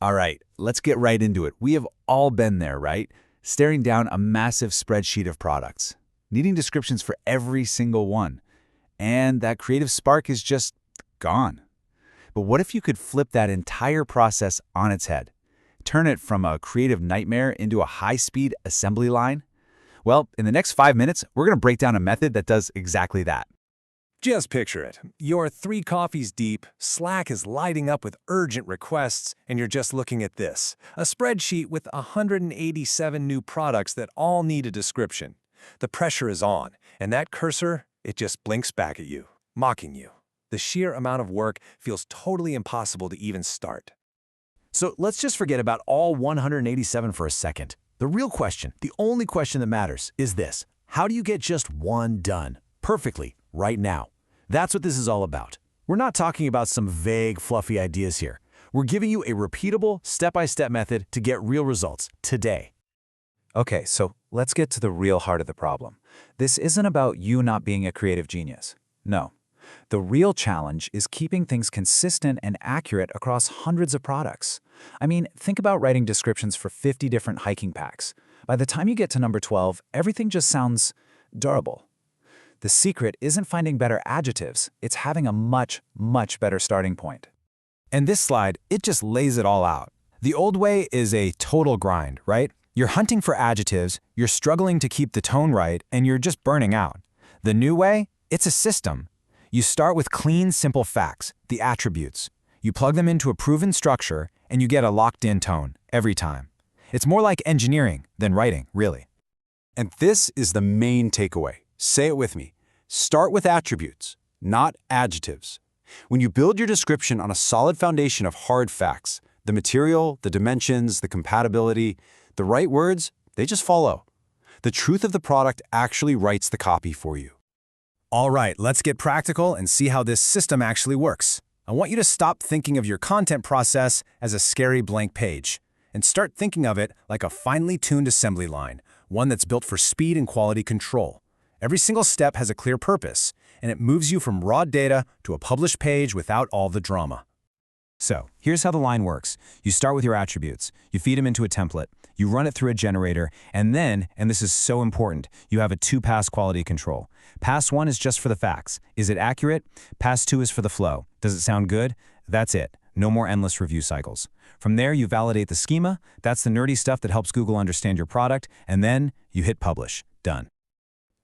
All right, let's get right into it. We have all been there, right? Staring down a massive spreadsheet of products, needing descriptions for every single one. And that creative spark is just gone. But what if you could flip that entire process on its head? Turn it from a creative nightmare into a high-speed assembly line? Well, in the next 5 minutes, we're going to break down a method that does exactly that. Just picture it. You're 3 coffees deep, Slack is lighting up with urgent requests, and you're just looking at this, a spreadsheet with 187 new products that all need a description. The pressure is on, and that cursor, it just blinks back at you, mocking you. The sheer amount of work feels totally impossible to even start. So let's just forget about all 187 for a second. The real question, the only question that matters, is this. How do you get just one done perfectly right now? That's what this is all about. We're not talking about some vague, fluffy ideas here. We're giving you a repeatable, step-by-step method to get real results today. Okay, so let's get to the real heart of the problem. This isn't about you not being a creative genius. No. The real challenge is keeping things consistent and accurate across hundreds of products. I mean, think about writing descriptions for 50 different hiking packs. By the time you get to number 12, everything just sounds durable. The secret isn't finding better adjectives, it's having a much, much better starting point. And this slide, it just lays it all out. The old way is a total grind, right? You're hunting for adjectives, you're struggling to keep the tone right, and you're just burning out. The new way, it's a system. You start with clean, simple facts, the attributes. You plug them into a proven structure, and you get a locked-in tone every time. It's more like engineering than writing, really. And this is the main takeaway. Say it with me. Start with attributes, not adjectives. When you build your description on a solid foundation of hard facts, the material, the dimensions, the compatibility, the right words, they just follow. The truth of the product actually writes the copy for you. All right, let's get practical and see how this system actually works. I want you to stop thinking of your content process as a scary blank page and start thinking of it like a finely tuned assembly line, one that's built for speed and quality control. Every single step has a clear purpose, and it moves you from raw data to a published page without all the drama. So, here's how the line works. You start with your attributes, you feed them into a template, you run it through a generator, and then, and this is so important, you have a 2-pass quality control. Pass 1 is just for the facts. Is it accurate? Pass 2 is for the flow. Does it sound good? That's it. No more endless review cycles. From there, you validate the schema. That's the nerdy stuff that helps Google understand your product, and then you hit publish. Done.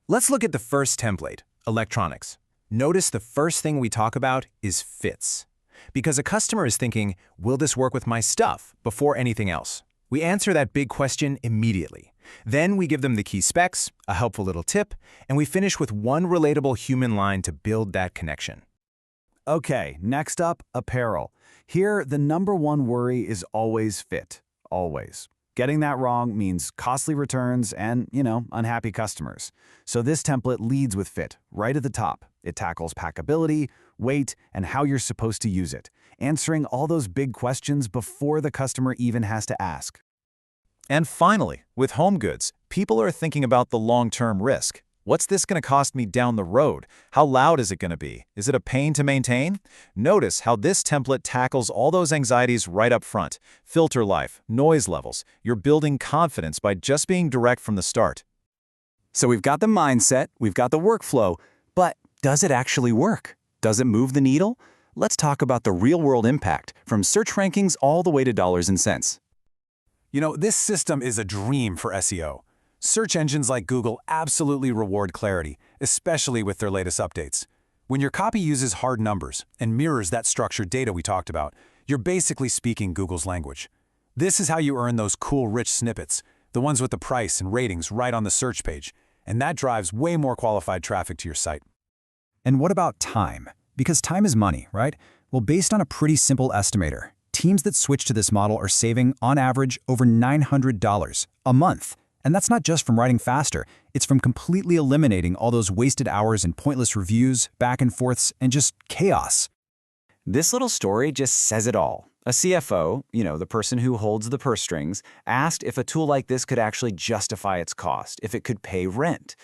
Let's look at the first template, electronics. Notice the first thing we talk about is fits. Because a customer is thinking, will this work with my stuff, before anything else? We answer that big question immediately. Then we give them the key specs, a helpful little tip, and we finish with one relatable human line to build that connection. Okay, next up, apparel. Here, the number one worry is always fit. Always. Getting that wrong means costly returns and, unhappy customers. So this template leads with fit, right at the top. It tackles packability, weight, and how you're supposed to use it, answering all those big questions before the customer even has to ask. And finally, with home goods, people are thinking about the long-term risk. What's this going to cost me down the road? How loud is it going to be? Is it a pain to maintain? Notice how this template tackles all those anxieties right up front. Filter life, noise levels. You're building confidence by just being direct from the start. So we've got the mindset, we've got the workflow, but does it actually work? Does it move the needle? Let's talk about the real-world impact, from search rankings all the way to dollars and cents. This system is a dream for SEO. Search engines like Google absolutely reward clarity, especially with their latest updates. When your copy uses hard numbers and mirrors that structured data we talked about, you're basically speaking Google's language. This is how you earn those cool, rich snippets, the ones with the price and ratings right on the search page, and that drives way more qualified traffic to your site. And what about time? Because time is money, right? Well, based on a pretty simple estimator, teams that switch to this model are saving, on average, over $900 a month. And that's not just from writing faster, it's from completely eliminating all those wasted hours and pointless reviews, back and forths, and just chaos. This little story just says it all. A CFO, the person who holds the purse strings, asked if a tool like this could actually justify its cost, if it could pay rent.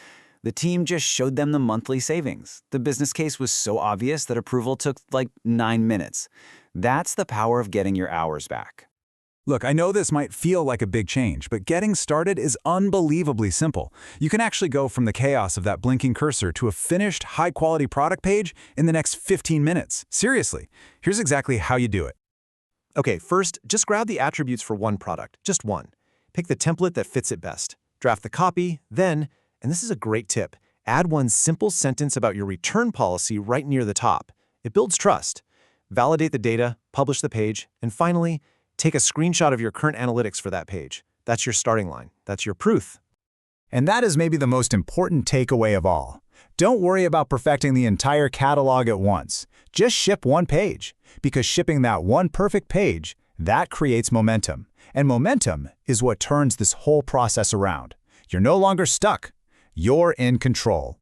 The team just showed them the monthly savings. The business case was so obvious that approval took like 9 minutes. That's the power of getting your hours back. Look, I know this might feel like a big change, but getting started is unbelievably simple. You can actually go from the chaos of that blinking cursor to a finished, high-quality product page in the next 15 minutes. Seriously, here's exactly how you do it. Okay, first, just grab the attributes for one product, just one. Pick the template that fits it best. Draft the copy, then, and this is a great tip, add one simple sentence about your return policy right near the top. It builds trust. Validate the data, publish the page, and finally, take a screenshot of your current analytics for that page. That's your starting line. That's your proof. And that is maybe the most important takeaway of all. Don't worry about perfecting the entire catalog at once. Just ship one page, because shipping that one perfect page, that creates momentum. And momentum is what turns this whole process around. You're no longer stuck. You're in control.